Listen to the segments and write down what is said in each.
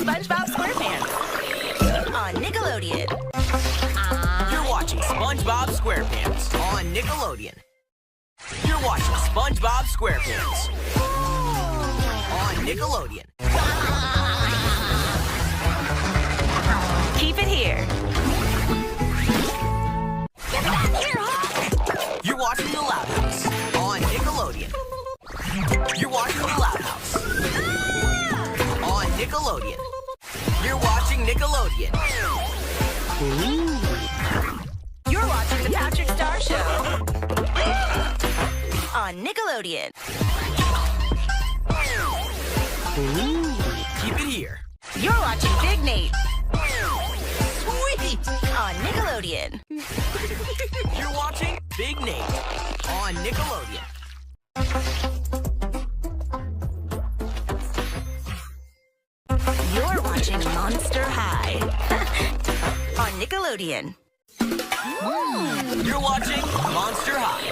SpongeBob SquarePants on Nickelodeon. You're watching SpongeBob SquarePants on Nickelodeon. You're watching SpongeBob SquarePants on Nickelodeon. Keep it here. You're watching The Loud House on Nickelodeon. You're watching The Loud House on Nickelodeon. You're watching Nickelodeon. You're watching The Patrick Star Show on Nickelodeon. Keep it here. You're watching Big Nate. Sweet! On Nickelodeon. You're watching Big Nate on Nickelodeon. You're watching Monster High on Nickelodeon. You're watching Monster High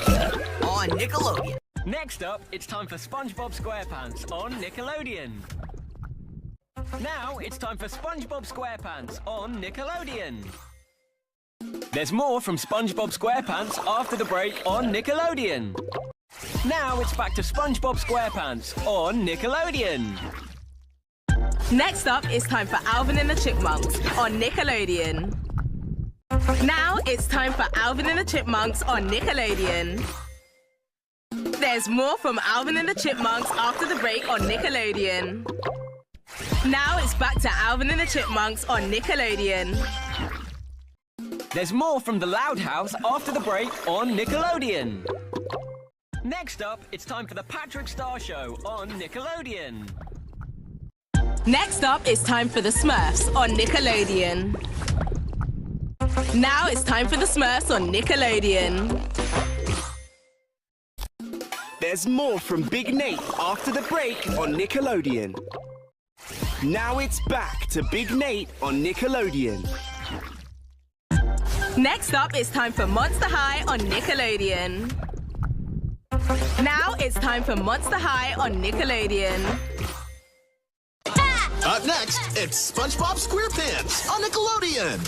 on Nickelodeon. Next up, it's time for SpongeBob SquarePants on Nickelodeon. Now it's time for SpongeBob SquarePants on Nickelodeon. There's more from SpongeBob SquarePants after the break on Nickelodeon. Now it's back to SpongeBob SquarePants on Nickelodeon. Next up, it's time for Alvin and the Chipmunks on Nickelodeon. Now it's time for Alvin and the Chipmunks on Nickelodeon. There's more from Alvin and the Chipmunks after the break on Nickelodeon. Now it's back to Alvin and the Chipmunks on Nickelodeon. There's more from The Loud House after the break on Nickelodeon. Next up, it's time for the Patrick Star Show on Nickelodeon. Next up, it's time for the Smurfs on Nickelodeon. Now it's time for the Smurfs on Nickelodeon. There's more from Big Nate after the break on Nickelodeon. Now it's back to Big Nate on Nickelodeon. Next up, it's time for Monster High on Nickelodeon. Now it's time for Monster High on Nickelodeon. Up next, it's SpongeBob SquarePants on Nickelodeon.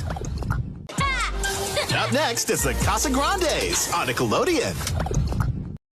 Up next is the Casa Grandes on Nickelodeon.